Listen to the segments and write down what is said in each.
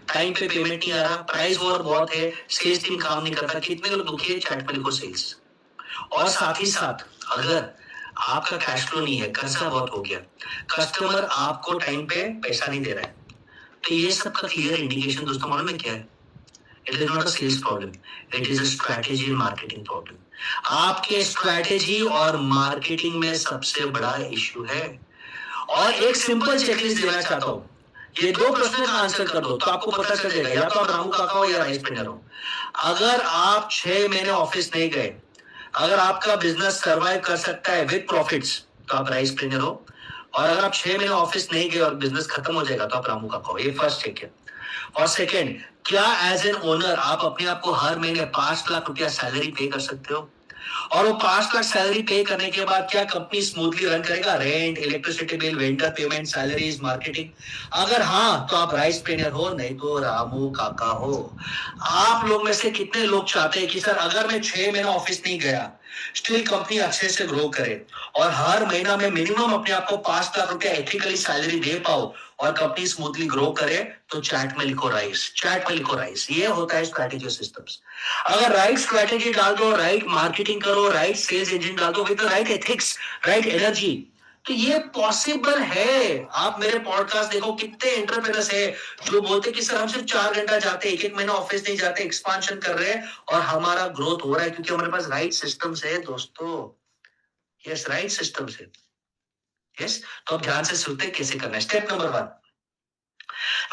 Time पे payment नहीं आ रहा, प्राइस वॉर बहुत है, सेल्स टीम काम नहीं करता, कितने लोग दुखी है, चैट पे लिखो सेल्स। और साथ ही साथ अगर आपका कैश फ्लो नहीं है, कर्जा बहुत हो गया, कस्टमर आपको टाइम पे पैसा नहीं दे रहा है, तो ये सब का क्लियर इंडिकेशन दोस्तों मालूम है क्या है? It is not a sales problem, it is a strategy and marketing problem. आपके स्ट्रैटेजी और मार्केटिंग में सबसे बड़ा इश्यू है। और एक सिंपल चेकलिस्ट देना चाहता हूं, ये दो प्रश्न का आंसर कर दो तो आपको पता चल जाएगा, या तो आप रामू काका हो या राइस पेंडर हो। अगर आप 6 महीने ऑफिस नहीं गए, अगर आपका बिजनेस सर्वाइव कर सकता है विद प्रॉफिट्स, तो आप राइस पेंडर हो। और अगर आप 6 महीने ऑफिस नहीं गए और बिजनेस खत्म हो जाएगा तो आप रामू काका हो। ये फर्स्ट चेक है। और सेकेंड, क्या एज एन ओनर आप अपने आप को हर महीने 5 लाख रुपया सैलरी पे कर सकते हो? और वो 5 लाख सैलरी पे करने के बाद क्या कंपनी स्मूथली रन करेगा? Rent, electricity bill, vendor payment, salaries, marketing. अगर हाँ तो आप राइस पेंडर हो, नहीं तो रामू काका हो। आप लोग में से कितने लोग चाहते हैं कि सर अगर मैं 6 महीना ऑफिस नहीं गया, स्टिल कंपनी अच्छे से ग्रो करे और हर महीना में मिनिमम अपने आप को 5 लाख रुपया एथिकली सैलरी दे पाओ और कंपनी स्मूथली ग्रो करे, तो चैट में लिखो राइस, चैट में लिखो राइस। ये होता है स्ट्रैटेजी सिस्टम्स। अगर राइट स्ट्रैटेजी डाल दो, राइट मार्केटिंग करो, राइट सेल्स इंजन डाल दो with right ethics, right energy, तो ये पॉसिबल है। आप मेरे पॉडकास्ट देखो, कितने एंटरप्रेन्योर्स है जो बोलते कि सर हम सिर्फ 4 घंटा जाते, एक महीना ऑफिस नहीं जाते, एक्सपांशन कर रहे हैं और हमारा ग्रोथ हो रहा है क्योंकि हमारे पास राइट सिस्टम्स है दोस्तों। यस, राइट सिस्टम्स है। यस, तो अब ध्यान से सुनते कैसे करना है। स्टेप नंबर 1,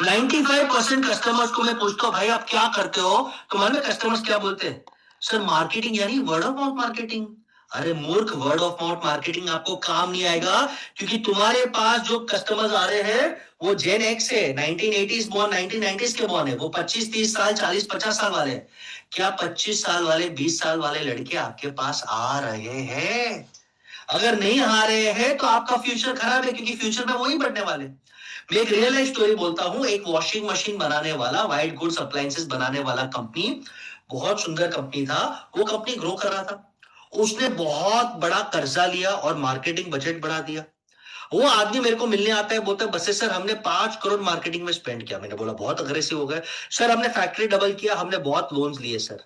95% कस्टमर्स को मैं पूछता हूँ भाई आप क्या करते हो, तो मान में कस्टमर्स क्या बोलते हैं? सर मार्केटिंग, यानी वर्ड ऑफ माउथ मार्केटिंग। अरे मूर्ख, वर्ड ऑफ माउथ मार्केटिंग आपको काम नहीं आएगा क्योंकि तुम्हारे पास जो कस्टमर्स आ रहे हैं वो जेन एक्स है, 1980s बॉर्न, 1990s के बॉर्न है, वो 25-30 साल, 40-50 साल वाले। क्या 25 साल वाले, 20 साल वाले लड़के आपके पास आ रहे हैं? अगर नहीं आ रहे हैं तो आपका फ्यूचर खराब है क्योंकि फ्यूचर में वही बढ़ने वाले। मैं एक रियल लाइफ स्टोरी बोलता हूं। एक वॉशिंग मशीन बनाने वाला, व्हाइट गुड्स अप्लायंसेस बनाने वाला कंपनी, बहुत सुंदर कंपनी था, वो कंपनी ग्रो कर रहा था। उसने बहुत बड़ा कर्जा लिया और मार्केटिंग बजट बढ़ा दिया। वो आदमी मेरे को मिलने आता है, बोलता है बस सर हमने 5 करोड़ मार्केटिंग में स्पेंड किया। मैंने बोला बहुत अग्रेसिव हो गए। सर हमने फैक्ट्री डबल किया, हमने बहुत लोन्स लिए सर।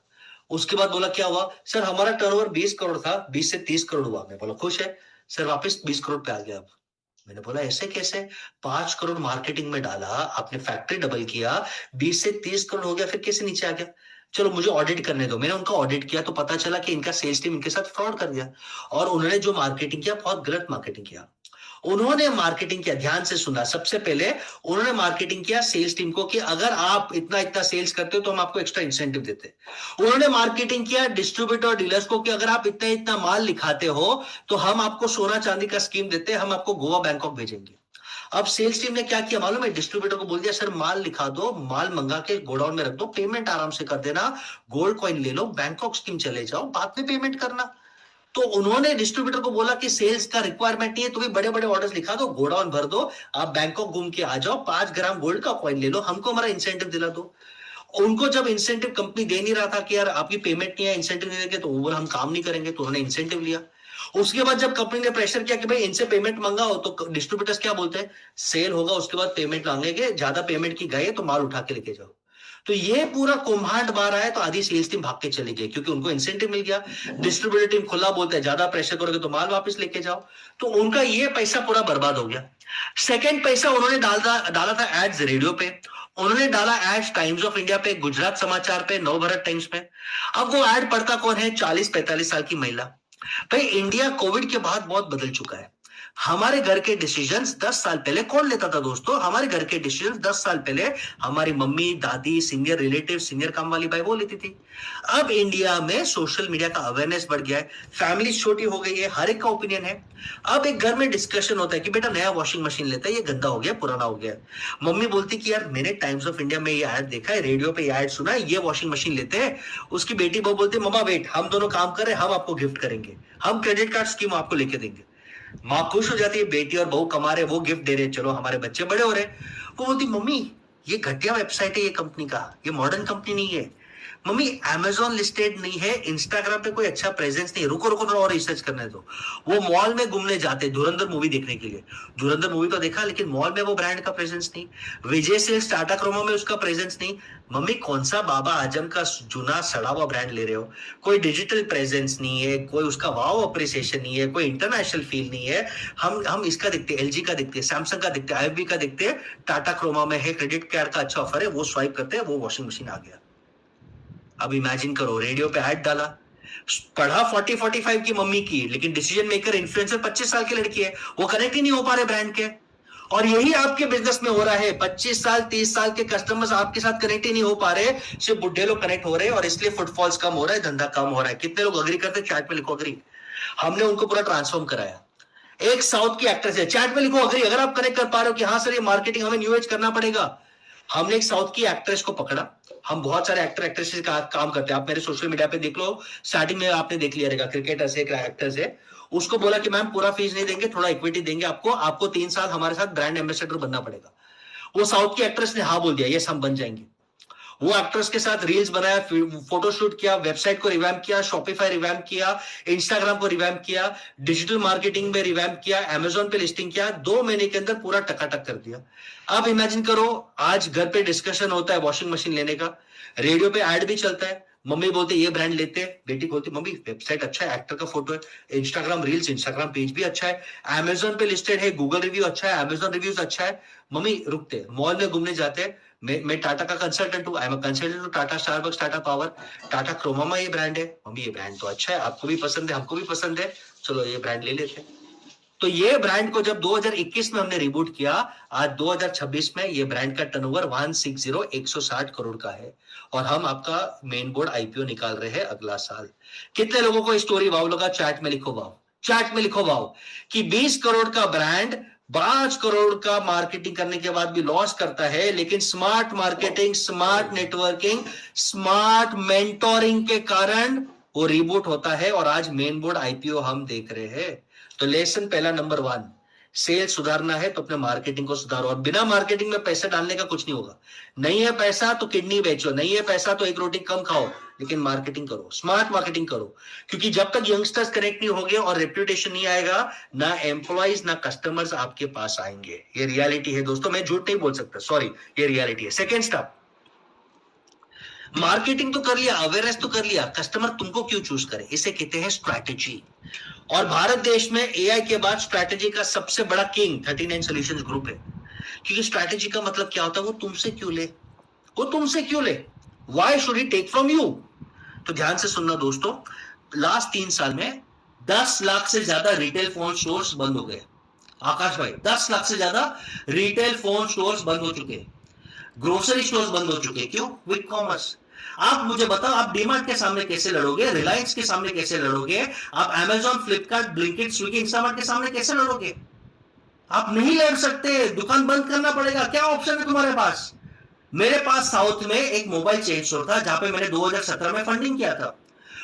उसके बाद बोला क्या हुआ? सर हमारा टर्नओवर 20 करोड़ था, 20 से 30 करोड़ हुआ। मैं बोला खुश है? सर वापस 20 करोड़ पे आ गया। अब मैंने बोला ऐसे कैसे? 5 करोड़ मार्केटिंग में डाला, आपने फैक्ट्री डबल किया, 20 से 30 करोड़ हो गया, फिर कैसे नीचे आ गया? चलो मुझे ऑडिट करने दो। मैंने उनका ऑडिट किया तो पता चला कि इनका सेल्स टीम इनके साथ फ्रॉड कर दिया और उन्होंने जो मार्केटिंग किया बहुत गलत मार्केटिंग किया। उन्होंने मार्केटिंग किया, ध्यान से सुना, सबसे पहले उन्होंने मार्केटिंग किया सेल्स टीम को कि अगर आप इतना इतना सेल्स करते हो तो हम आपको एक्स्ट्रा इंसेंटिव देते हैं। उन्होंने मार्केटिंग किया डिस्ट्रीब्यूटर डीलर्स को कि अगर आप इतना इतना माल लिखाते हो तो हम आपको सोना चांदी का स्कीम देते हैं, हम आपको गोवा बैंकॉक भेजेंगे। अब सेल्स टीम ने क्या किया मालूम है? डिस्ट्रीब्यूटर को बोल दिया सर माल लिखा दो, माल मंगा के गोडाउन में रख दो, पेमेंट आराम से कर देना, गोल्ड कॉइन ले लो, बैंकॉक स्कीम चले जाओ, बाद में पेमेंट करना। तो उन्होंने डिस्ट्रीब्यूटर को बोला कि सेल्स का रिक्वायरमेंट नहीं है, तुम्हें बड़े बड़े ऑर्डर्स लिखा दो, गोडाउन भर दो, आप बैंकॉक घूम के आ जाओ, 5 ग्राम गोल्ड का कॉइन ले लो, हमको हमारा इंसेंटिव दिला दो। उनको जब इंसेंटिव कंपनी दे नहीं रहा था कि यार आपकी पेमेंट नहीं है, इंसेंटिव नहीं देंगे, तो वो बोला हम काम नहीं करेंगे, तो उन्होंने इंसेंटिव लिया। उसके बाद जब कंपनी ने प्रेशर किया कि भाई इनसे पेमेंट मंगाओ, तो डिस्ट्रीब्यूटर्स क्या बोलते हैं? सेल होगा उसके बाद पेमेंट मांगेंगे, ज्यादा पेमेंट की गए तो माल उठा के लेके जाओ। तो ये पूरा कुम्हांड मारा है, तो आधी सेल्स टीम भाग के चली गई क्योंकि उनको इंसेंटिव मिल गया। डिस्ट्रीब्यूटर टीम खुला बोलते हैं ज्यादा प्रेशर करोगे तो माल वापस लेके जाओ। तो उनका ये पैसा पूरा बर्बाद हो गया। सेकंड पैसा उन्होंने डाला था एड्स रेडियो पे, उन्होंने डाला एड्स टाइम्स ऑफ इंडिया पे, गुजरात समाचार पे, नवभारत टाइम्स में। अब वो एड पढ़ता कौन है? 40-45 साल की महिला। भाई इंडिया कोविड के बाद बहुत बदल चुका है। हमारे घर के डिसीजंस 10 साल पहले कौन लेता था दोस्तों? हमारे घर के डिसीजंस 10 साल पहले हमारी मम्मी, दादी, सीनियर रिलेटिव, सीनियर काम वाली भाई वो लेती थी। अब इंडिया में सोशल मीडिया का अवेयरनेस बढ़ गया है, फैमिली छोटी हो गई है, हर एक का ओपिनियन है। अब एक घर में डिस्कशन होता है कि बेटा नया वॉशिंग मशीन लेता है, ये गंदा हो गया, पुराना हो गया। मम्मी बोलती कि यार मैंने टाइम्स ऑफ इंडिया में ये ऐड देखा है, रेडियो पे ये ऐड सुना है, ये वॉशिंग मशीन लेते हैं। उसकी बेटी बहू बोलती है मम्मा वेट, हम दोनों काम कर रहे हैं, हम आपको गिफ्ट करेंगे, हम क्रेडिट कार्ड स्कीम आपको लेके देंगे। माँ खुश हो जाती है, बेटी और बहू कमा रहे, वो गिफ्ट दे रहे, चलो हमारे बच्चे बड़े हो रहे। वो बोलती मम्मी ये घटिया वेबसाइट है ये कंपनी का, ये मॉडर्न कंपनी नहीं है, मम्मी Amazon लिस्टेड नहीं है, इंस्टाग्राम पे कोई अच्छा प्रेजेंस नहीं है, रुको रुको थोड़ा और रिसर्च करने दो। वो मॉल में घूमने जाते धुरंधर मूवी देखने के लिए, धुरंधर मूवी तो देखा लेकिन मॉल में वो ब्रांड का प्रेजेंस नहीं, विजय सेल्स टाटा क्रोमा में उसका प्रेजेंस नहीं। मम्मी कौन सा बाबा आजम का जूना सड़ा हुआ ब्रांड ले रहे हो? कोई डिजिटल प्रेजेंस नहीं है, कोई उसका वाव अप्रिसिएशन नहीं है, कोई इंटरनेशनल फील नहीं है। हम इसका देखते हैं, एलजी का देखते हैं, सैमसंग का देखते हैं, आईएफबी का देखते हैं, टाटा क्रोमा में है, क्रेडिट कार्ड का अच्छा ऑफर है, वो स्वाइप करते हैं, वो वॉशिंग मशीन आ गया। अब इमेजिन करो, रेडियो पे ऐड डाला, पढ़ा 40-45 की मम्मी की, लेकिन डिसीजन मेकर इन्फ्लुएंसर 25 साल की लड़की है, वो कनेक्ट ही नहीं हो पा रहे ब्रांड के। और यही आपके बिजनेस में हो रहा है, 25 साल 30 साल के कस्टमर्स आपके साथ कनेक्ट ही नहीं हो पा रहे, सिर्फ बुढ़े लोग कनेक्ट हो रहे हैं, और इसलिए फुटफॉल्स कम हो रहा है, धंधा कम हो रहा है। कितने लोग अग्री करते हैं? चैट में लिखो अग्री। हमने उनको पूरा ट्रांसफॉर्म कराया। एक साउथ की एक्ट्रेस है, चैट में लिखो अग्री अगर आप कनेक्ट कर पा रहे हो कि हाँ सर ये मार्केटिंग हमें न्यू एज करना पड़ेगा। हमने एक साउथ की एक्ट्रेस को पकड़ा, हम बहुत सारे एक्टर एक्ट्रेसेस का काम करते हैं, आप मेरे सोशल मीडिया पे देख लो, स्टार्टिंग में आपने देख लिया रहेगा, क्रिकेटर से एक्टर से, उसको बोला कि मैम पूरा फीस नहीं देंगे, थोड़ा इक्विटी देंगे आपको 3 साल हमारे साथ ब्रांड एम्बेसडर बनना पड़ेगा। वो साउथ की एक्ट्रेस ने हाँ बोल दिया, यस हम बन जाएंगे। वो एक्ट्रेस के साथ रील्स बनाया, फोटोशूट किया, वेबसाइट को रिवैम्प किया, शॉपिफाई रिवैम्प किया, इंस्टाग्राम को रिवैम्प किया, डिजिटल मार्केटिंग में रिवैम्प किया, अमेजोन पे लिस्टिंग किया, 2 महीने के अंदर पूरा टकाटक कर दिया। अब इमेजिन करो, आज घर पे डिस्कशन होता है वॉशिंग मशीन लेने का, रेडियो पे एड भी चलता है, मम्मी बोलते ये ब्रांड लेते हैं, बेटी बोलती मम्मी वेबसाइट अच्छा है, एक्टर का फोटो है, इंस्टाग्राम रील्स, इंस्टाग्राम पेज भी अच्छा है, अमेजोन पे लिस्टेड है, गूगल रिव्यू अच्छा है, अमेजोन रिव्यूज अच्छा है। मम्मी रुकते, मॉल में घूमने जाते हैं, मैं टाटा का कंसल्टेंट हूँ, I am a consultant to Tata Starbucks, Tata power, Tata Croma ये ब्रांड है। मम्मी ये ब्रांड तो अच्छा है, आपको भी पसंद है, हमको भी पसंद है, चलो ये ब्रांड ले लेते हैं। तो ये ब्रांड को जब 2021 में हमने रिबूट किया, आज 2026 में ये ब्रांड का टर्नओवर 160 करोड़ का है, और हम आपका मेन बोर्ड आईपीओ निकाल रहे हैं अगला साल। कितने लोगों को स्टोरी वाव लगा? चैट में लिखो वाव, चैट में लिखो वाव, कि 20 करोड़ का ब्रांड 5 करोड़ का मार्केटिंग करने के बाद भी लॉस करता है, लेकिन smart marketing, smart networking, smart mentoring के कारण वो रिबूट होता है, और आज मेन बोर्ड आईपीओ हम देख रहे हैं। तो लेसन पहला नंबर 1, सेल सुधारना है तो अपने मार्केटिंग को सुधारो, और बिना मार्केटिंग में पैसा डालने का कुछ नहीं होगा। नहीं है पैसा तो किडनी बेचो, नहीं है पैसा तो एक रोटी कम खाओ, लेकिन मार्केटिंग करो, स्मार्ट मार्केटिंग करो, क्योंकि जब तक यंगस्टर्स कनेक्ट नहीं होंगे और रेप्यूटेशन नहीं आएगा, ना एम्प्लॉइज ना कस्टमर्स आपके पास आएंगे। ये रियलिटी है दोस्तों, मैं झूठ नहीं बोल सकता, सॉरी, ये रियलिटी है। सेकेंड स्टेप, मार्केटिंग तो कर लिया, अवेयरनेस तो कर लिया, कस्टमर तुमको क्यों चूज करे, इसे कहते हैं स्ट्रैटेजी। और भारत देश में एआई के बाद स्ट्रैटेजी का सबसे बड़ा किंग 39 सॉल्यूशंस ग्रुप है, क्योंकि स्ट्रैटेजी का मतलब क्या होता है? वो तुमसे क्यों ले, वो तुमसे क्यों ले, why should he take from you? तो ध्यान से सुनना दोस्तों, लास्ट 3 साल में 10 लाख से ज्यादा रिटेल फोन स्टोर्स बंद हो गए। आकाश भाई, 10 लाख से ज्यादा रिटेल फोन स्टोर्स बंद हो चुके, ग्रोसरी स्टोर्स बंद हो चुके। क्यों? Quick commerce. आप मुझे बताओ, आप डीमार्ट के सामने कैसे लड़ोगे, रिलायंस के सामने कैसे लड़ोगे, आप Amazon, Flipkart, Blinkit, Swiggy, Instamart के सामने कैसे लड़ोगे? आप नहीं लड़ सकते, दुकान बंद करना पड़ेगा। क्या ऑप्शन है तुम्हारे पास? मेरे पास साउथ में एक मोबाइल चेन स्टोर था, जहां पे मैंने 2017 में फंडिंग किया था।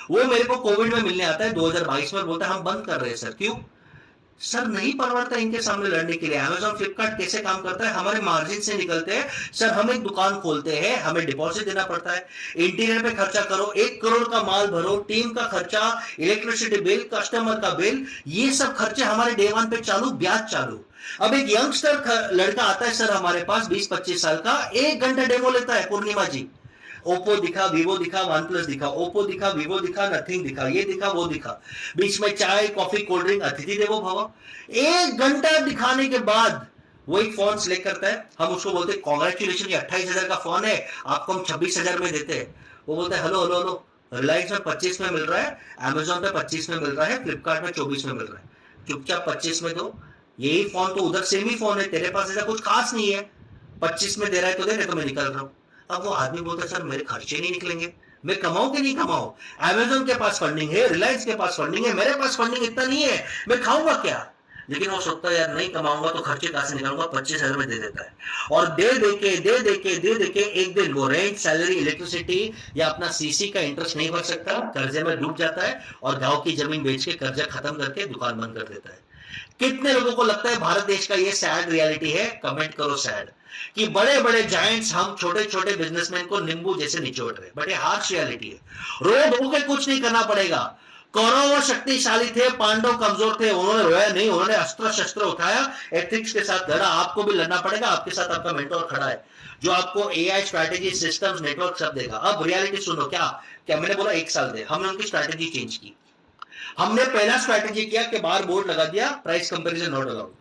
वो मेरे को कोविड में मिलने आता है 2022 में, बोलता है हम बंद कर रहे हैं सर। क्यों? सर नहीं परवड़ता इनके सामने लड़ने के लिए। अमेजॉन, फ्लिपकार्ट कैसे काम करता है? हमारे मार्जिन से निकलते हैं सर, हम एक दुकान खोलते हैं, हमें डिपॉजिट देना पड़ता है, इंटीरियर पे खर्चा करो, 1 करोड़ का माल भरो, टीम का खर्चा, इलेक्ट्रिसिटी बिल, कस्टमर का बिल, ये सब खर्चे हमारे डे 1 पे चालू, ब्याज चालू। अब एक यंगस्टर लड़का आता है सर हमारे पास, 20-25 साल का, 1 घंटा डेमो लेता है। पूर्णिमा जी, ओप्पो दिखा, वीवो दिखा, वन प्लस दिखा, ओप्पो दिखा, वीवो दिखा, नथिंग दिखा, ये दिखा, वो दिखा, बीच में चाय, कॉफी, कोल्ड ड्रिंक, अतिथि देवो भव। 1 घंटा दिखाने के बाद वो एक फोन सिलेक्ट करता है, हम उसको बोलते हैं कॉन्ग्रेचुलेशन, 28,000 का फोन है, आपको हम 26,000 में देते हैं। वो बोलता है हेलो हेलो हेलो, रिलायंस में 25 में मिल रहा है, अमेजोन पे 25 में मिल रहा है, फ्लिपकार्ट में 24 में मिल रहा है, चुपचाप 25 में दो। यही फोन तो उधर सेम ही फोन है, तेरे पास ऐसा कुछ खास नहीं है, 25 में दे रहा है तो दे, नहीं तो मैं निकल रहा हूं। अब वो आदमी बोलता है सर मेरे खर्चे नहीं निकलेंगे, मैं कमाऊं कि नहीं कमाऊं? अमेजोन के पास फंडिंग है, रिलायंस के पास फंडिंग है, मेरे पास फंडिंग इतना नहीं है, मैं खाऊंगा क्या? लेकिन वो सोचता है यार नहीं कमाऊंगा तो खर्चे कहां से निकालूंगा, 25,000 में दे देता है। और दे देके एक दिन वो रेंट, सैलरी, इलेक्ट्रिसिटी या अपना सीसी का इंटरेस्ट नहीं भर सकता, कर्जे में डूब जाता है, और गांव की जमीन बेच के कर्जा खत्म करके दुकान बंद कर देता है। कितने लोगों को लगता है भारत देश का ये सैड रियलिटी है? कमेंट करो सैड। कि बड़े बड़े जायंट्स हम छोटे छोटे बिजनेसमैन को नींबू जैसे निचोड़ रहे, बट ये हार्श रियलिटी है। रो धो के कुछ नहीं करना पड़ेगा। कौरव शक्तिशाली थे, पांडव कमजोर थे, उन्होंने रोया नहीं, उन्होंने अस्त्र शस्त्र उठाया, एथिक्स के साथ लड़ा। आपको भी लड़ना पड़ेगा, आपके साथ आपका मेंटोर खड़ा है जो आपको एआई स्ट्रैटेजी, सिस्टम्स, नेटवर्क सब देगा। अब रियलिटी सुनो, क्या क्या मैंने बोला 1 साल दे, हमने उनकी स्ट्रैटेजी चेंज की। हमने पहला स्ट्रैटेजी किया कि बाहर बोर्ड लगा दिया, price comparison not allowed.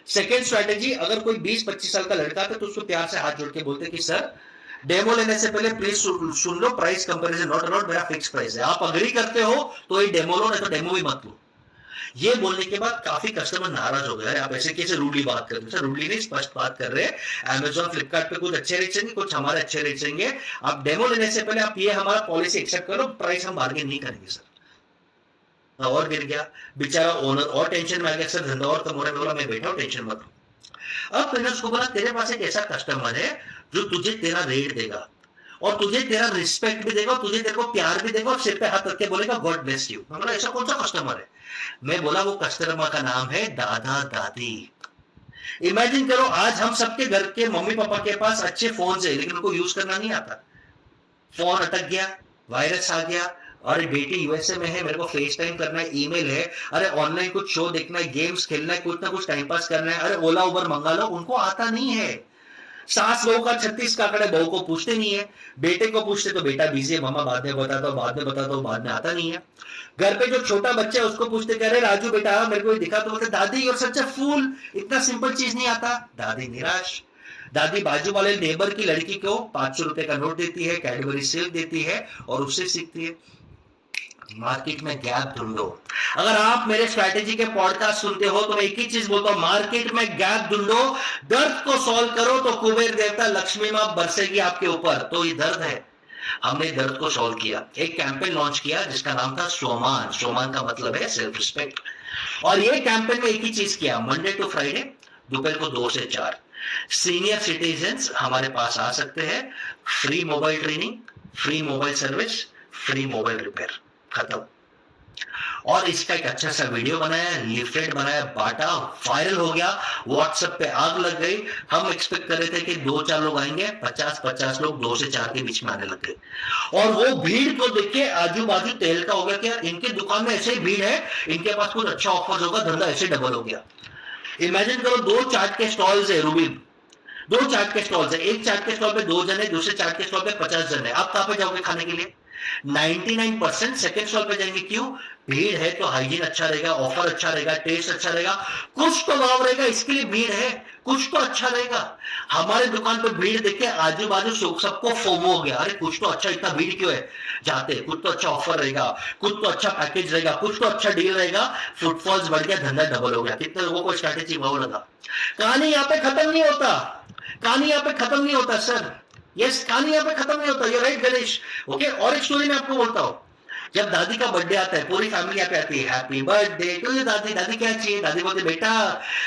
Second strategy, अगर कोई 20-25 साल का लड़का था तो उसको प्यार से हाथ जोड़ के बोलते कि सर डेमो लेने से पहले please soon low, price comparison not allowed, मेरा फिक्स प्राइस है, आप अग्री करते हो तो ये डेमो लो, नहीं तो डेमो भी मत लो। ये बोलने के बाद काफी कस्टमर नाराज हो गए, आप ऐसे कैसे रूडली बात कर रहे हो? सर रूडली नहीं, स्पष्ट बात कर रहे हैं। अमेजॉन फ्लिपकार्ट पे कुछ अच्छे रेट देंगे, कुछ हमारे अच्छे रेट देंगे, आप डेमो लेने से पहले आप ये हमारा पॉलिसी एक्सेप्ट करो, प्राइस हम बार्गेन नहीं करेंगे सर। और गिर गया बेचारा ओनर, और टेंशन में आ गया, सर धंधा और कम हो रहा है। बोला मैं बैठा हूं, टेंशन मत लो। अब मैंने उसको बोला तेरे पास एक ऐसा कस्टमर है जो तुझे तेरा रेट देगा और तुझे तेरा रिस्पेक्ट भी देगा, तुझे तेरे को प्यार भी देगा और सिर पे हाथ रख के बोलेगा गॉड ब्लेस यू। मैं बोला ऐसा कौन सा कस्टमर है? मैं बोला वो कस्टमर का नाम है दादा दादी। इमेजिन करो, आज हम सबके घर के मम्मी पापा के पास अच्छे फोन है लेकिन उनको यूज करना नहीं आता। फोन अटक गया, वायरस आ गया, अरे बेटी यूएसए में है, मेरे को फेस टाइम करना है, ईमेल है, अरे ऑनलाइन कुछ शो देखना है, गेम्स खेलना है, कुछ ना कुछ टाइम पास करना है, अरे ओला उबर मंगा लो, उनको आता नहीं है। सास बहू का 36 काकड़े, बहू को पूछते नहीं है, बेटे को पूछते तो बेटा बिजी है, मामा बाद में बताता हूं, बाद में बताता हूं, बाद में आता नहीं है। घर पे जो छोटा बच्चा है उसको पूछते कह रहे राजू बेटा मेरे को दिखा, तो बोलते दादी और सच फूल, इतना सिंपल चीज नहीं आता। दादी निराश। दादी बाजू वाले नेबर की लड़की को 500 रुपए का नोट देती है, कैडबरी सेव देती है और उससे सीखती है। मार्केट में गैप ढूंढो। अगर आप मेरे स्ट्रैटेजी के पॉडकास्ट सुनते हो तो मैं एक ही चीज बोलता हूं, मार्केट में गैप ढूंढो, दर्द को सॉल्व करो तो कुबेर देवता लक्ष्मी मां बरसेगी आपके ऊपर। तो ये दर्द है, हमने दर्द को सॉल्व किया, एक कैंपेन लॉन्च किया जिसका नाम था सोमान। सोमान का मतलब है सेल्फ रिस्पेक्ट। और ये कैंपेन में एक ही चीज किया, मंडे टू फ्राइडे दोपहर को 2 से 4 सीनियर सिटीजन हमारे पास आ सकते हैं, free mobile training, free mobile service, free mobile repair, खत्म। और इसका एक अच्छा सा वीडियो बनाया, लिफलेट बनाया, बांटा, वायरल हो गया, व्हाट्सएप पे आग लग गई। हम एक्सपेक्ट कर रहे थे कि 2-4 लोग आएंगे, 50-50 लोग 2 से 4 के बीच में आने लग गए। और वो भीड़ को देख के आजू बाजू तेल का हो गया कि यार इनके दुकान में ऐसे ही भीड़ है, इनके पास कुछ अच्छा ऑफर होगा, धंधा ऐसे डबल हो गया। इमेजिन करो 2 चाट के स्टॉल्स है, रूबी 2 चाट के स्टॉल्स है, एक चाट के स्टॉल पे 2 जन है, दूसरे चाट के स्टॉल पे 50 जन है। आप कहां पे जाओगे खाने के लिए? 99% सेकंड स्टॉल पे जाएंगे। क्यों? भीड़ है तो हाइजीन अच्छा रहेगा, ऑफर अच्छा रहेगा, टेस्ट अच्छा रहेगा, कुछ तो भाव रहेगा, इसके लिए भीड़ है, कुछ तो अच्छा रहेगा। हमारे दुकान पे भीड़ देख के आजू बाजू सबको फोमो हो गया, अरे कुछ तो अच्छा, इतना भीड़ क्यों है? जाते, कुछ तो अच्छा ऑफर रहेगा, कुछ तो अच्छा पैकेज रहेगा, कुछ तो अच्छा डील रहेगा, फुटफॉल्स बढ़ गया, धंधा डबल हो गया। कितने लोगों को स्ट्रैटेजी भाव लगा। कहानी यहाँ पे खत्म नहीं होता, कहानी यहाँ पे खत्म नहीं होता सर, यस कहानी यहाँ पे खत्म नहीं होता। ये राइट गणेश, ओके। और एक स्टोरी मैं आपको बोलता हूँ, जब दादी का बर्थडे आता है पूरी फैमिली यहाँ पे आती है, हैप्पी बर्थडे टू यू दादी। दादी क्या चाहिए? दादी बोलती बेटा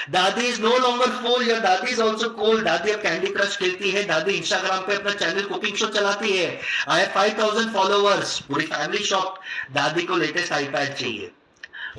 दादी is no longer fool, your दादी इज आल्सो कूल। दादी अब कैंडी क्रश खेलती है, दादी इंस्टाग्राम पे अपना चैनल कुकिंग शो चलाती है, आई हैव 5000 फॉलोअर्स। पूरी फैमिली शॉप। दादी को लेटेस्ट आईपैड चाहिए,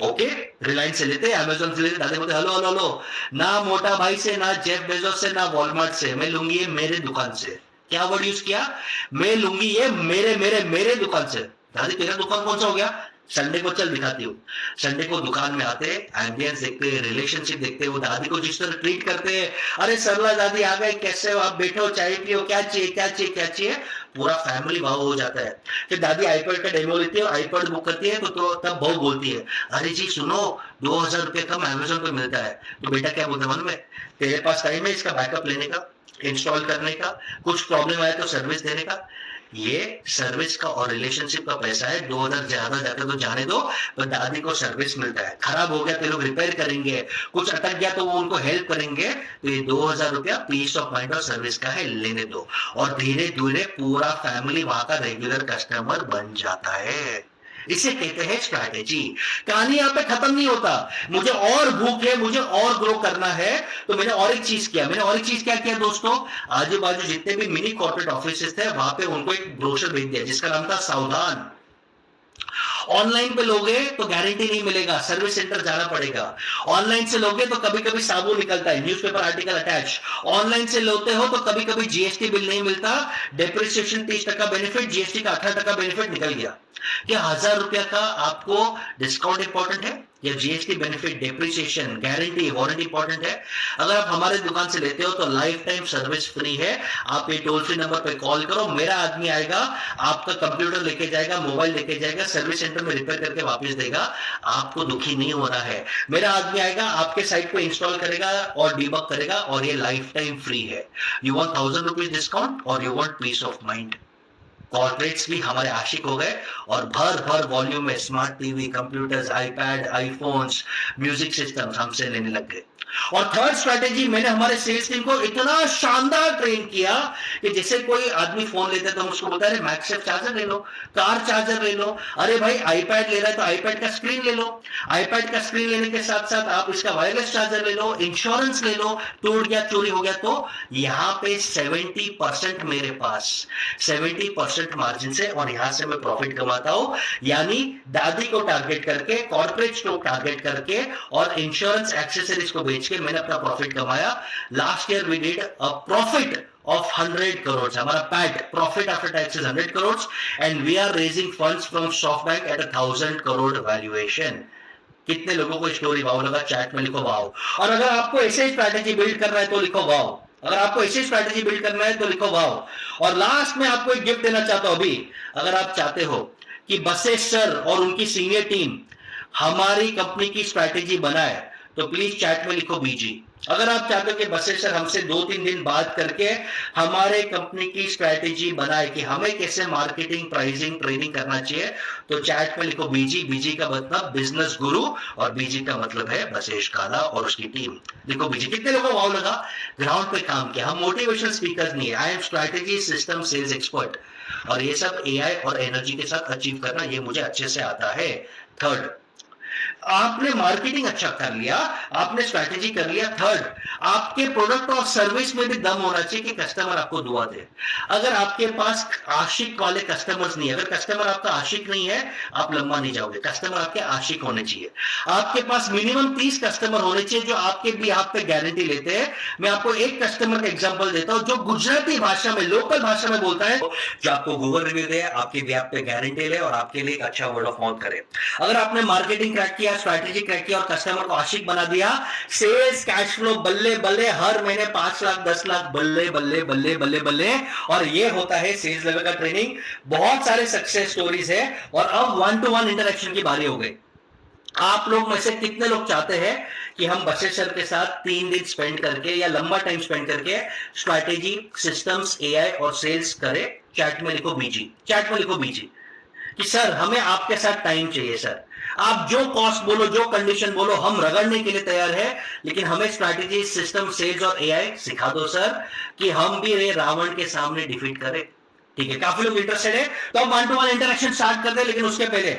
ओके रिलायंस से लेते, अमेजोन से लेते। दादी बोलते हेलो हेलो हेलो, ना मोटा भाई से, ना जेफ बेजोस से, ना वॉलमार्ट से, मैं लूंगी ये मेरे दुकान से। क्या वर्ड यूज किया? मैं लूंगी ये मेरे मेरे मेरे दुकान से। दादी तेरा दुकान कौन सा हो गया? संडे को चल दिखाती हूँ। संडे को दुकान में आते, एम्बियंस देखते, रिलेशनशिप देखते, वो दादी को जिस तरह ट्रीट करते हैं, अरे सरला दादी आ गए, कैसे हो आप, बैठो चाय पियो, क्या चाहिए क्या चाहिए क्या चाहिए, पूरा फैमिली भाव हो जाता है। फिर दादी आईपैड का डेमो लेती है, आईपैड बुक करती है तो तब बहू बोलती है अरे जी सुनो 2000 रुपये कम अमेजोन पे मिलता है। तो बेटा क्या बोलता है मालूम है? तेरे पास टाइम है इसका बैकअप लेने का, इंस्टॉल करने का, कुछ प्रॉब्लम आया तो सर्विस देने का? ये सर्विस का और रिलेशनशिप का पैसा है। 2000 ज्यादा जाते तो जाने दो, पर दादी को सर्विस मिलता है। खराब हो गया तो लोग रिपेयर करेंगे, कुछ अटक गया तो वो उनको हेल्प करेंगे। तो ये 2000 रुपया पीस ऑफ माइंड और सर्विस का है, लेने दो। और धीरे धीरे पूरा फैमिली वहां का रेगुलर कस्टमर बन जाता है। इसे कहते हैं स्ट्रैटेजी। कहानी यहाँ पे खत्म नहीं होता। मुझे और भूख है, मुझे और ग्रो करना है, तो मैंने और एक चीज किया। मैंने और एक चीज क्या किया दोस्तों? आजू बाजू जितने भी मिनी कॉर्पोरेट ऑफिस थे वहां पे उनको एक ब्रोशर भेज दिया जिसका नाम था सावधान। ऑनलाइन पे लोगे तो गारंटी नहीं मिलेगा, सर्विस सेंटर जाना पड़ेगा। ऑनलाइन से लोगे तो कभी कभी साबुन निकलता है, न्यूज़पेपर आर्टिकल अटैच। ऑनलाइन से लेते हो तो कभी कभी जीएसटी बिल नहीं मिलता, डेप्रिसिएशन 30% बेनिफिट, जीएसटी का 18% बेनिफिट निकल गया। क्या 1000 रुपया का आपको डिस्काउंट इंपॉर्टेंट है या GST benefit, depreciation, guarantee, warranty important है? अगर आप हमारे दुकान से लेते हो तो लाइफ टाइम सर्विस फ्री है। आप ये टोल फ्री नंबर पे कॉल करो, मेरा आदमी आएगा, आपका कंप्यूटर लेके जाएगा, मोबाइल लेके जाएगा, सर्विस सेंटर में रिपेयर करके वापस देगा। आपको दुखी नहीं होना है। मेरा आदमी आएगा, आपके साइट पे इंस्टॉल करेगा और डीबग करेगा, और ये लाइफ टाइम फ्री है। यू वांट 1000 रुपीज डिस्काउंट और you want piece of mind. Corporates भी हमारे आशिक हो गए और भर भर वॉल्यूम में smart TV, computers, iPad, iPhones, music systems हमसे लेने लग गए। और थर्ड स्ट्रैटेजी, मैंने हमारे सेल्स टीम को इतना शानदार ट्रेन किया कि जैसे कोई आदमी फोन लेता है तो हम उसको बोलता है मैक्सेफ चार्जर ले लो, कार चार्जर ले लो। अरे भाई आईपैड ले रहा है तो आईपैड का स्क्रीन ले लो, आईपैड का स्क्रीन लेने के साथ साथ आप इसका वायरलेस चार्जर ले लो, इंश्योरेंस ले लो, टूट गया, चोरी हो गया तो यहाँ पे 70% मेरे पास, 70% मार्जिन से, और यहां से मैं प्रॉफिट कमाता हूं। यानी दादी को टारगेट करके, कॉर्पोरेट को टारगेट करके और इंश्योरेंस एक्सेसरीज को बेच के मैंने अपना प्रॉफिट कमाया। Last year we did a profit of 100 crores. हमारा PAT, profit after tax is 100 crores and we are raising funds from SoftBank at 1000 crore valuation. कितने लोगों को स्टोरी वाव लगा? चैट में लिखो वाव। और अगर आपको ऐसे स्ट्रैटेजी बिल्ड करना है तो लिखो वाव। अगर आपको ऐसी स्ट्रैटेजी बिल्ड करना है तो लिखो वाव। और लास्ट में आपको एक गिफ्ट देना चाहता हूं अभी। अगर आप चाहते हो कि बसेस सर और उनकी सीनियर टीम हमारी कंपनी की स्ट्रैटेजी बनाए तो प्लीज चैट में लिखो बीजी। अगर आप चाहते हो कि बसेस सर हमसे 2-3 दिन बात करके हमारे कंपनी की स्ट्रैटेजी बनाए कि हमें कैसे मार्केटिंग, प्राइसिंग, ट्रेडिंग करना चाहिए, तो चैट में लिखो बीजी। बीजी का मतलब बिजनेस गुरु और बीजी का मतलब है बसेश काला और उसकी टीम। लिखो बीजी। कितने लोगों को वाव लगा? ग्राउंड पे काम किया। हम मोटिवेशनल स्पीकर नहीं है, I am strategy system sales expert, और ये सब एआई और एनर्जी के साथ अचीव करना ये मुझे अच्छे से आता है। थर्ड, आपने मार्केटिंग अच्छा कर लिया, आपने स्ट्रैटेजी कर लिया। थर्ड, आपके प्रोडक्ट और सर्विस में भी दम होना चाहिए कि कस्टमर आपको दुआ दे। अगर आपके पास आशिक वाले कस्टमर्स नहीं है, अगर कस्टमर आपका आशिक नहीं है, आप लंबा नहीं जाओगे। कस्टमर आपके आशिक होने चाहिए। आपके पास मिनिमम 30 कस्टमर होने चाहिए जो आपके भी आप पे गारंटी लेते हैं। मैं आपको एक कस्टमर का एग्जांपल देता हूं जो गुजराती भाषा में, लोकल भाषा में बोलता है, जो आपको गूगल रिव्यू दे, आपके भी आप पे गारंटी ले और आपके लिए एक अच्छा वर्ड ऑफ माउथ करे। अगर आपने मार्केटिंग क्रैक किया, स्ट्रैटेजी क्रैक किया और कस्टमर को आशिक बना दिया, सेल्स कैश फ्लो बल्ले बल्ले, हर महीने 5 लाख 10 लाख बल्ले बल्ले बल्ले बल्ले बल्ले। और ये होता है सेल्स लेवल का ट्रेनिंग। बहुत सारे सक्सेस स्टोरीज है। और अब 1-to-1 इंटरेक्शन की बारी हो गई। आप लोग में से कितने लोग चाहते हैं कि हम बसेस सर के साथ 3 दिन स्पेंड करके या लंबा टाइम स्पेंड करके स्ट्रैटेजी, सिस्टम्स, एआई और सेल्स करें? चैट में लिखो बीजी। चैट में लिखो बीजी कि सर हमें आपके साथ टाइम चाहिए सर। आप जो कॉस्ट बोलो, जो कंडीशन बोलो, हम रगड़ने के लिए तैयार है, लेकिन हमें स्ट्रैटेजी, सिस्टम, सेल्स और एआई सिखा दो सर कि हम भी रे रावण के सामने डिफीट करें। ठीक है, काफी लोग इंटरेस्टेड है तो हम 1-to-1 इंटरेक्शन स्टार्ट कर दे। लेकिन उसके पहले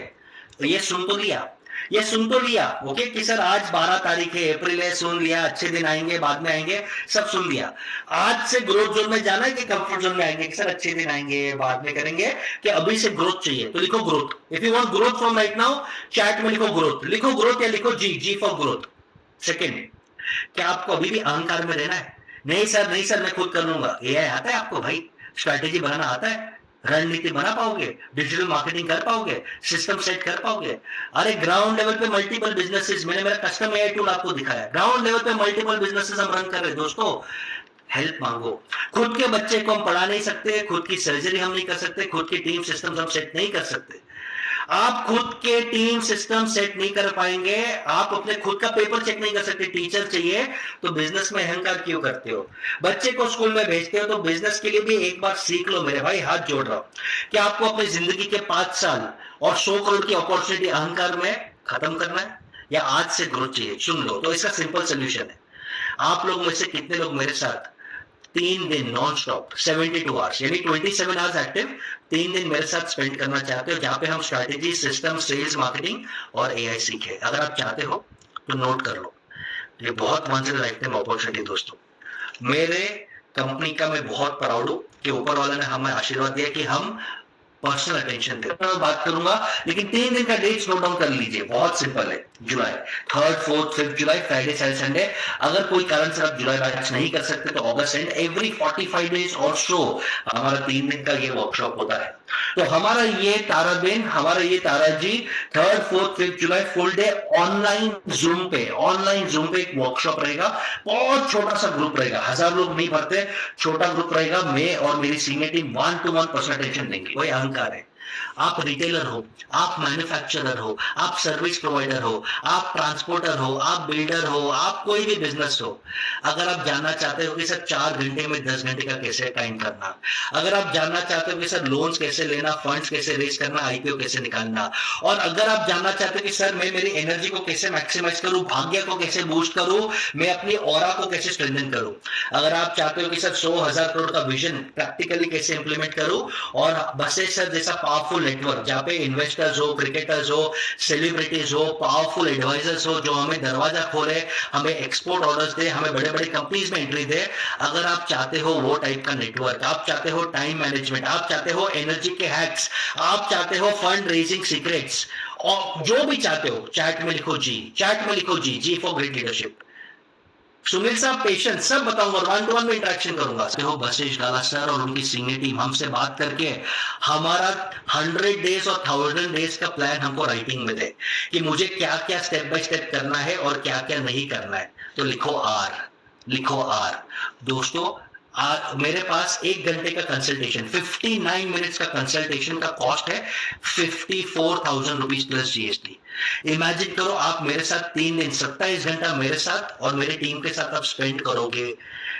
तो ये सुन तो लिया, ये सुन तो लिया ओके कि सर आज 12 तारीख है, अप्रैल है, सुन लिया, अच्छे दिन आएंगे, बाद में आएंगे, सब सुन लिया। आज से ग्रोथ जोन में जाना है कि कंफर्ट जोन में आएंगे कि सर अच्छे दिन आएंगे, बाद में करेंगे, कि अभी से ग्रोथ चाहिए? तो लिखो growth. If you want growth from right now, chat में लिखो ग्रोथ। लिखो ग्रोथ या लिखो जी, जी फॉर ग्रोथ। सेकेंड, क्या आपको अभी भी अहंकार में रहना है? नहीं सर, नहीं सर, मैं खुद कर लूंगा। एआई आता है आपको भाई? स्ट्रैटेजी बनाना आता है? रणनीति बना पाओगे? डिजिटल मार्केटिंग कर पाओगे? सिस्टम सेट कर पाओगे? अरे ग्राउंड लेवल पे मल्टीपल बिजनेसेस, मैंने मेरा कस्टम एआई टूल आपको दिखाया। ग्राउंड लेवल पे मल्टीपल बिजनेसेस हम रन कर रहे हैं दोस्तों। हेल्प मांगो। खुद के बच्चे को हम पढ़ा नहीं सकते, खुद की सर्जरी हम नहीं कर सकते, खुद की टीम सिस्टम हम सेट नहीं कर सकते। आप खुद के टीम सिस्टम सेट नहीं कर पाएंगे, आप अपने खुद का पेपर चेक नहीं कर सकते, टीचर चाहिए। तो बिजनेस में अहंकार क्यों करते हो? बच्चे को स्कूल में भेजते हो तो बिजनेस के लिए भी एक बार सीख लो मेरे भाई, हाथ जोड़ रहा हूं कि आपको अपनी जिंदगी के 5 साल और 100 करोड़ की अपॉर्चुनिटी अहंकार में खत्म करना है या आज से ग्रोथ चाहिए? चुन लो। तो इसका सिंपल सोल्यूशन है। आप लोग में से कितने लोग मेरे साथ 3 दिन नॉन स्टॉप 72 आवर्स यानी 27 आवर्स एक्टिव 3 दिन मेरे साथ स्पेंड करना चाहते हो, जहां पे हम स्ट्रैटेजी, सिस्टम, सेल्स, मार्केटिंग और एआई सीखे? अगर आप चाहते हो तो नोट कर लो। ये बहुत once in lifetime opportunity दोस्तों। मेरे कंपनी का मैं बहुत प्राउड हूं कि ऊपर वाला ने हमें आशीर्वाद दिया कि हम पर्सनल अटेंशन दे। मैं बात करूंगा, लेकिन 3 दिन का डेट नोट डाउन कर लीजिए, बहुत सिंपल है। जुलाई 3rd 4th 5th जुलाई, फ्राइडे सैटरडे संडे। अगर कोई कारण से आप जुलाई बैच नहीं कर सकते तो ऑगस्ट एंड एवरी 45 डेज और सो हमारा 3 दिन का ये वर्कशॉप होता है। तो हमारा ये तारा दिन, हमारा ये तारा जी 3rd 4th 5th जुलाई फुल डे ऑनलाइन जूम पे एक वर्कशॉप रहेगा। बहुत छोटा सा ग्रुप रहेगा, 1000 लोग नहीं भरते, छोटा ग्रुप रहेगा। मैं और मेरी senior team 1 to 1 personal attention देंगे। वही अहंकार है। आप रिटेलर हो, आप मैन्युफैक्चरर हो, आप सर्विस प्रोवाइडर हो, आप ट्रांसपोर्टर हो, आप बिल्डर हो, आप कोई भी बिजनेस हो, अगर आप जानना चाहते हो कि सर 4 घंटे में 10 घंटे का कैसे टाइम करना, अगर आप जानना चाहते हो कि सर लोन्स कैसे लेना, फंड्स कैसे रेज करना, आईपीओ कैसे निकालना, और अगर आप जानना चाहते हो कि सर मैं मेरी एनर्जी को कैसे मैक्सिमाइज करूं, भाग्य को कैसे बूस्ट करूं, मैं अपनी ऑरा को कैसे स्ट्रेंथन करूं, अगर आप चाहते हो कि सर 100,000 करोड़ का विजन प्रैक्टिकली कैसे इंप्लीमेंट करूं, और बसेस सर जैसा पावरफुल नेटवर्क जहां पे इन्वेस्टर्स हो, क्रिकेटर्स हो, सेलिब्रिटीज हो, पावरफुल एडवाइजर्स हो, जो हमें दरवाजा खोले, हमें एक्सपोर्ट ऑर्डर्स दे, हमें बड़े बड़े कंपनीज में एंट्री दे, अगर आप चाहते हो वो टाइप का नेटवर्क, आप चाहते हो टाइम मैनेजमेंट, आप चाहते हो एनर्जी के हैक्स, आप चाहते हो फंड रेजिंग सीक्रेट्स, और जो भी चाहते हो चैट में लिखो जी, चैट में लिखो जी फॉर ग्रेट लीडरशिप। सुनील साहब पेशेंस सब बताऊंगा, 1 to 1 में इंटरेक्शन करूंगा। हो बसेश डाला सर और उनकी सीनियर टीम हमसे बात करके हमारा 100 डेज और 1000 डेज का प्लान हमको राइटिंग में दे कि मुझे क्या क्या स्टेप बाय स्टेप करना है और क्या क्या नहीं करना है। तो लिखो आर, लिखो आर। दोस्तों मेरे पास 1 घंटे का कंसल्टेशन, 59 मिनट्स का कंसल्टेशन का कॉस्ट है 54,000 रुपीज प्लस जीएसटी। इमेजिन करो आप मेरे साथ 3 दिन 27 घंटा मेरे साथ और मेरे टीम के साथ आप स्पेंड करोगे।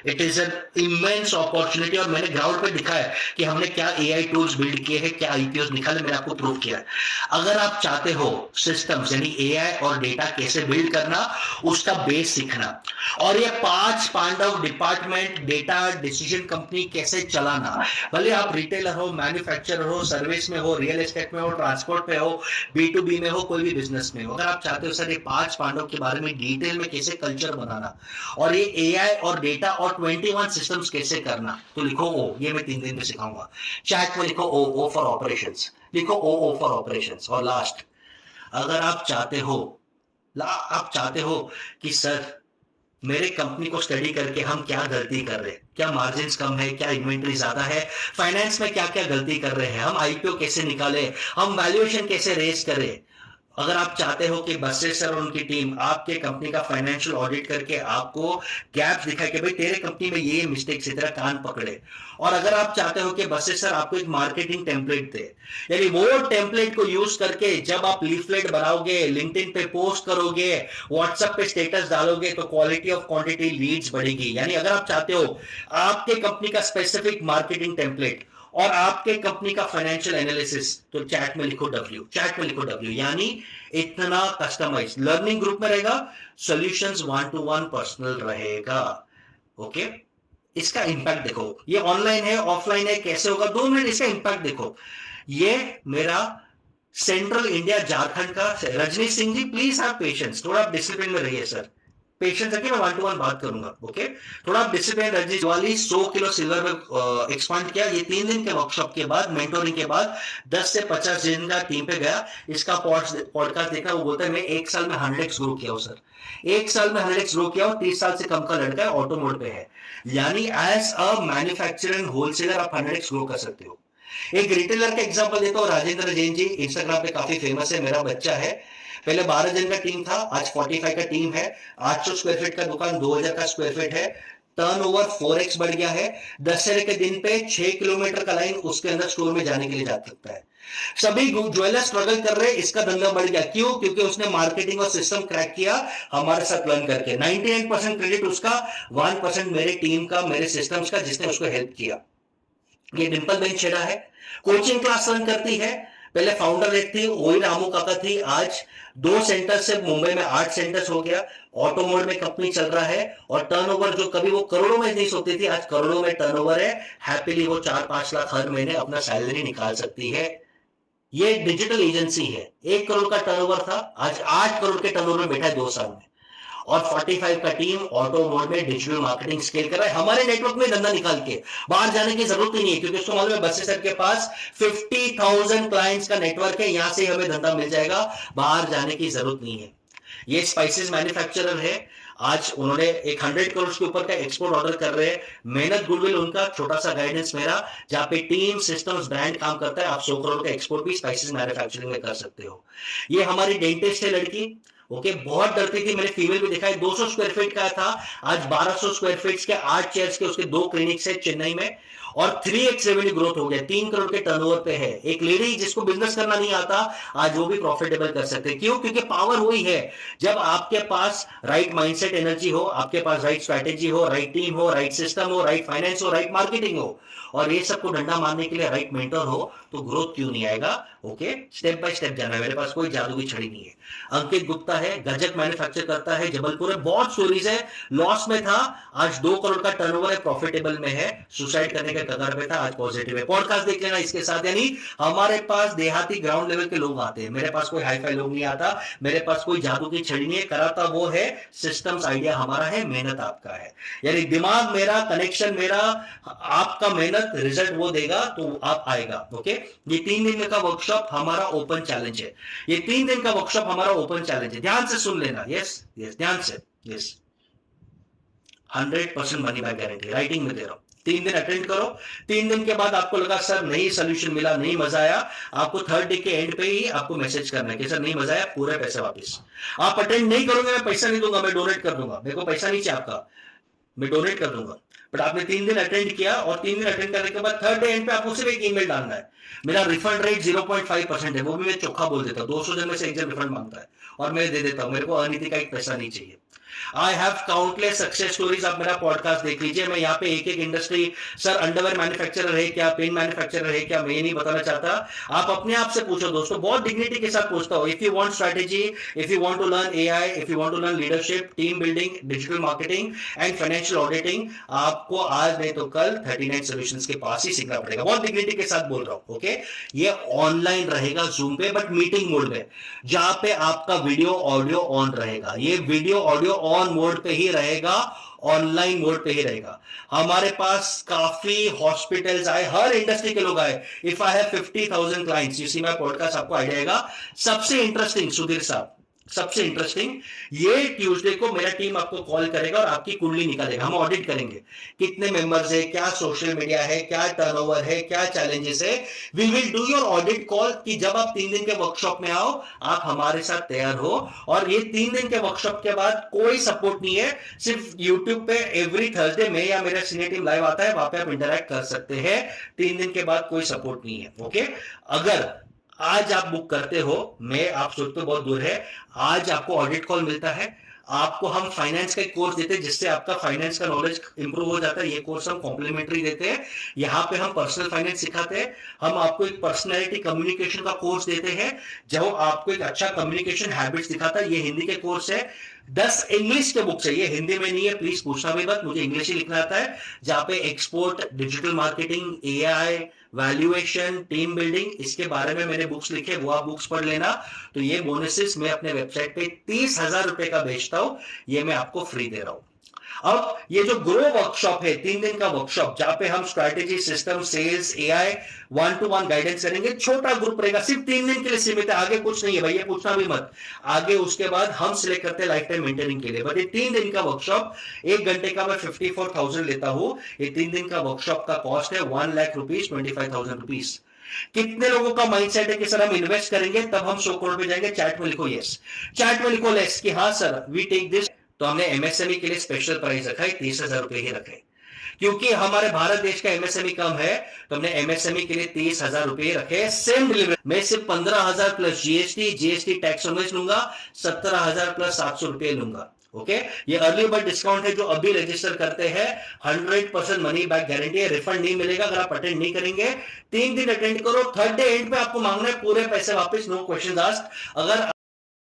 It is an immense opportunity, और मैंने ग्राउंड पे दिखाया कि हमने क्या एआई टूल्स बिल्ड किए हैं, क्या आईपीओस निकाले, मैंने आपको प्रूव किया है। अगर आप चाहते हो सिस्टम्स यानी एआई और डेटा कैसे बिल्ड करना, उसका बेस सीखना, और ये 5 Pandav department data decision company कैसे चलाना, भले आप रिटेलर हो, मैन्युफैक्चरर हो, सर्विस में हो, रियल एस्टेट में हो, ट्रांसपोर्ट पे हो, B2B में हो, कोई भी बिजनेस में हो, अगर आप चाहते हो सर ये 5 पांडव के बारे में डिटेल में कैसे कल्चर बनाना, और ये एआई और डेटा और 21 सिस्टम्स कैसे करना, तो लिखो ओ, ये मैं 3 दिन में सिखाऊंगा। चैट में लिखो ओ फॉर ऑपरेशंस, लिखो ओ फॉर ऑपरेशंस। और लास्ट, अगर आप चाहते हो कि सर मेरे कंपनी को स्टडी करके हम क्या गलती कर रहे हैं, क्या मार्जिन कम है, क्या इन्वेंट्री ज्यादा है, फाइनेंस में क्या क्या गलती कर रहे हैं, हम आईपीओ कैसे निकाले, हम वैल्यूएशन कैसे रेज करें, अगर आप चाहते हो कि बसे सर और उनकी टीम आपके कंपनी का फाइनेंशियल ऑडिट करके आपको गैप्स दिखाए कि भाई तेरे कंपनी में ये मिस्टेक्स है, तेरा कान पकड़े, और अगर आप चाहते हो कि बसे सर आपको एक मार्केटिंग टेम्पलेट दे, यानी वो टेम्पलेट को यूज करके जब आप लीफलेट बनाओगे, लिंक्डइन पे पोस्ट करोगे, व्हाट्सएप पे स्टेटस डालोगे, तो क्वालिटी ऑफ क्वांटिटी लीड्स बढ़ेगी। यानी अगर आप चाहते हो आपके कंपनी का स्पेसिफिक मार्केटिंग टेम्पलेट और आपके कंपनी का फाइनेंशियल एनालिसिस, तो चैट में लिखो डब्ल्यू, चैट में लिखो डब्ल्यू, यानी इतना कस्टमाइज लर्निंग ग्रुप में रहेगा, सॉल्यूशंस 1 to 1 पर्सनल रहेगा। ओके, इसका इंपैक्ट देखो, ये ऑनलाइन है ऑफलाइन है कैसे होगा, 2 मिनट इसका इंपैक्ट देखो। ये मेरा सेंट्रल इंडिया झारखंड का Rajneesh Singh ji, please have patience, थोड़ा डिसिप्लिन में रहिए सर, पेशेंस रखिए, मैं 1 to 1 बात करूंगा। ओके, थोड़ा डिसिप्लिन। रजनीश वाली 100 किलो सिल्वर में एक्सपांड किया। ये 3 दिन के वर्कशॉप के बाद, मेंटोरिंग के बाद 10 से 50 दिन का टीम पे गया, इसका पॉडकास्ट देखा, वो बोलता है मैं 1 साल में 100x ग्रो किया हूं सर, 1 साल में 100x ग्रो किया हूं। 30 साल से कम का लड़का है, ऑटो मोड पे है, यानी as a manufacturer and wholesaler आप 100x ग्रो कर सकते हो। एक रिटेलर का एग्जांपल देता हूं, राजेंद्र जैन जी, इंस्टाग्राम पे काफी फेमस है, मेरा बच्चा है। पहले 12 जन का टीम था, आज 45 का टीम है, 800 स्क्वायर फीट का दुकान 2000 का स्क्वायर फीट है, टर्नओवर 4x बढ़ गया है। दशहरे के दिन पे 6 किलोमीटर का लाइन उसके अंदर स्टोर में जाने के लिए जा सकता है। सभी ज्वेलर स्ट्रगल कर रहे हैं, इसका धंधा बढ़ गया, क्यों? क्योंकि उसने मार्केटिंग और सिस्टम क्रैक किया हमारे साथ लर्न करके। 99% क्रेडिट उसका, 1% मेरे टीम का, मेरे सिस्टम्स का, जिसने उसको हेल्प किया। ये डिंपल बेन छेड़ा है, कोचिंग क्लास रन करती है, पहले फाउंडर रेट थी, वही रामू काका थी, आज 2 सेंटर से मुंबई में 8 सेंटर्स हो गया, ऑटो मोड में कंपनी चल रहा है, और टर्नओवर जो कभी वो करोड़ों में नहीं सोती थी, आज करोड़ों में टर्नओवर है। हैप्पीली वो 4-5 लाख हर महीने अपना सैलरी निकाल सकती है। ये डिजिटल एजेंसी है, 1 करोड़ का टर्नओवर था, आज 8 करोड़ के टर्नओवर में बैठा है 2 साल में। और 45 का टीम ऑटो मोड में डिजिटल मार्केटिंग स्केल कर रहा है हमारे नेटवर्क में धंधा निकाल के। बाहर जाने की जरूरत ही नहीं है, क्योंकि उसको मालूम है बस सर के पास 50,000 क्लाइंट्स का नेटवर्क है, यहां से हमें धंधा मिल जाएगा, बाहर जाने की जरूरत नहीं है। ये स्पाइसेस मैन्युफैक्चरर है, आज उन्होंने एक 100 करोड़ के ऊपर का एक्सपोर्ट ऑर्डर कर रहे हैं। मेहनत गुडविल उनका, छोटा सा गाइडेंस मेरा, जहां पे टीम सिस्टम्स ब्रांड काम करता है। आप 100 करोड़ का एक्सपोर्ट भी स्पाइसेस मैन्युफैक्चरिंग में कर सकते हो। ये हमारी डेंटिस्ट है लड़की, ओके, बहुत डरती थी, मैंने फीमेल भी देखा है, 200 स्क्वायर फीट का था, आज 1200 स्क्वायर फीट के 8 चेयर्स के उसके 2 क्लिनिक्स है चेन्नई में, और 3x रेवेन्यू ग्रोथ हो गया, 3 करोड़ के टर्नओवर पे है। एक लेडी जिसको बिजनेस करना नहीं आता, आज वो भी प्रॉफिटेबल कर सकते हैं। क्यों? क्योंकि पावर वही है, जब आपके पास राइट माइंडसेट एनर्जी हो, आपके पास राइट स्ट्रैटेजी हो, राइट टीम हो, राइट सिस्टम हो, राइट फाइनेंस हो, राइट मार्केटिंग हो, और ये सबको डंडा मारने के लिए राइट मेंटर हो, तो ग्रोथ क्यों नहीं आएगा? ओके, स्टेप बाय स्टेप जाना है, मेरे पास कोई जादू की छड़ी नहीं है। अंकित गुप्ता है, गजक मैन्युफैक्चर करता है, जबलपुर में, बहुत स्टोरीज है, लॉस में था, आज 2 करोड़ का टर्नओवर है, प्रॉफिटेबल में है, सुसाइड करने के कगार पे था, आज पॉजिटिव है। पॉडकास्ट देख लेना इसके साथ। यानी हमारे पास देहाती ग्राउंड लेवल के लोग आते हैं, मेरे पास कोई हाई फाई लोग नहीं आता, मेरे पास कोई जादू की छड़ी नहीं है, कराता वो है सिस्टम्स, आइडिया हमारा है, मेहनत आपका है। यानी दिमाग मेरा, कनेक्शन मेरा, आपका मेहनत, रिजल्ट वो देगा, तो आप आएगा। ओके, ये 3 दिन का वर्कशॉप हमारा ओपन चैलेंज है, ये 3 दिन का वर्कशॉप हमारा ओपन चैलेंज है, ध्यान से सुन लेना। यस यस, ध्यान से, yes, 100% money back guarantee, writing में दे रहा हूं। 3 दिन अटेंड करो, 3 दिन के बाद आपको लगा सर नहीं सोल्यूशन मिला, नहीं मजा आया, आपको 3rd डे के एंड पे ही आपको मैसेज करना है कि सर नहीं मजा आया, पूरे पैसे वापस। आप अटेंड नहीं करोगे, मैं पैसा नहीं दूंगा, मैं डोनेट कर दूंगा, मेरे को पैसा नहीं चाहिए आपका, मैं डोनेट कर दूंगा। बट आपने 3 दिन अटेंड किया, और 3 दिन अटेंड करने के बाद 3rd डे एंड पे आपको सिर्फ एक ईमेल डालना है। मेरा रिफंड रेट 0.5% है, वो भी मैं चोखा बोल देता हूं, 200 जन में से एक जन रिफंड मांगता है और मैं दे देता हूं, मेरे को अनिति का एक पैसा नहीं चाहिए। I have countless success stories, आप मेरा पॉडकास्ट देख लीजिए, मैं यहाँ पे एक एक इंडस्ट्री, सर अंडरवेयर मैन्युफैक्चरर है क्या, पेन मैन्युफैक्चरर है क्या, मैं ये नहीं बताना चाहता, आप अपने आप से पूछो दोस्तों, बहुत डिग्निटी के साथ पूछता हूं। If you want strategy, if you want to learn AI, if you want to learn leadership, team building, digital marketing and financial auditing, आपको आज नहीं तो कल 39 सॉल्यूशंस के पास ही सीखना पड़ेगा। बहुत डिग्निटी के साथ बोल रहा हूं। ओके, ये ऑनलाइन रहेगा जूम पे, बट मीटिंग मोड में, जहां पे आपका वीडियो ऑडियो ऑन रहेगा, ये वीडियो ऑडियो ऑन मोड पे ही रहेगा, ऑनलाइन मोड पे ही रहेगा। हमारे पास काफी हॉस्पिटल्स आए, हर इंडस्ट्री के लोग आए। If I have 50,000 clients, you see my podcast, आपको आइडिया आएगा। सबसे इंटरेस्टिंग सुधीर साहब, सबसे इंटरेस्टिंग, ये ट्यूसडे को मेरा टीम आपको कॉल करेगा और आपकी कुंडली निकालेगा, हम ऑडिट करेंगे कितने मेंबर्स है, क्या सोशल मीडिया है, क्या टर्नओवर है, क्या चैलेंजेस है। We will do your audit call, कि जब आप 3 दिन के वर्कशॉप में आओ, आप हमारे साथ तैयार हो। और ये 3 दिन के वर्कशॉप के बाद कोई सपोर्ट नहीं है, सिर्फ यूट्यूब पे एवरी थर्सडे में या मेरा सीनियर टीम लाइव आता है, वहां पे आप इंटरैक्ट कर सकते हैं। 3 दिन के बाद कोई सपोर्ट नहीं है। ओके, अगर आज आप बुक करते हो, मैं आप सोचते हो बहुत दूर है, आज आपको ऑडिट कॉल मिलता है, आपको हम फाइनेंस का एक कोर्स देते हैं जिससे आपका फाइनेंस का नॉलेज इंप्रूव हो जाता है, ये कोर्स हम कॉम्प्लीमेंट्री देते हैं। यहाँ पे हम पर्सनल फाइनेंस सिखाते हैं, हम आपको एक पर्सनैलिटी कम्युनिकेशन का कोर्स देते हैं, जो आपको एक अच्छा कम्युनिकेशन हैबिट्स दिखाता है। ये हिंदी के कोर्स है, 10 इंग्लिश के बुक्स है, ये हिंदी में नहीं है, प्लीज पूछना भी मत, मुझे इंग्लिश ही लिखना आता है, जहां पे export, digital marketing, AI, valuation, team building, इसके बारे में मैंने बुक्स लिखे, वो आप बुक्स पढ़ लेना। तो ये बोनसेस मैं अपने वेबसाइट पे 30,000 रुपए का बेचता हूं, ये मैं आपको फ्री दे रहा हूं। अब ये जो ग्रो वर्कशॉप है, 3 दिन का वर्कशॉप, जहां पे हम strategy, system, sales, AI, 1-to-1 guidance करेंगे, छोटा ग्रुप रहेगा, सिर्फ 3 दिन के लिए सीमित है, आगे कुछ नहीं है भैया, पूछना भी मत। आगे उसके बाद हम सिलेक्ट करते हैं लाइफ टाइम मेंटरिंग के लिए। बट ये 3 दिन का वर्कशॉप, 1 घंटे का मैं 54,000 लेता हूं। ये 3 दिन का वर्कशॉप का कॉस्ट है 1 लाख रुपीज, 25,000 रुपीज। कितने लोगों का माइंडसेट है कि सर हम इन्वेस्ट करेंगे तब हम 100 करोड़ पे जाएंगे? चैट में लिखो यस, चैट में लिखो लेस, कि हाँ सर वी टेक दिस। तो हमने एमएसएमई के लिए स्पेशल प्राइस रखा है, 30,000 रुपए ही रखे, क्योंकि हमारे भारत देश का एमएसएमई कम है, तो हमने एमएसएमई के लिए 30,000 रुपए रखे। सेम डिलीवरी मैं सिर्फ 15,000 प्लस जीएसटी टैक्स ऑनवेज लूंगा, 17,000 प्लस 700 रुपए लूंगा। ओके, ये अर्ली बर्ड डिस्काउंट है, जो अभी रजिस्टर करते हैं 100% मनी बैक गारंटी है, रिफंड नहीं मिलेगा अगर आप अटेंड नहीं करेंगे। 3 दिन अटेंड करो, 3rd डे एंड पे आपको मांगना है पूरे पैसे वापस, नो क्वेश्चन आस्क्ड। अगर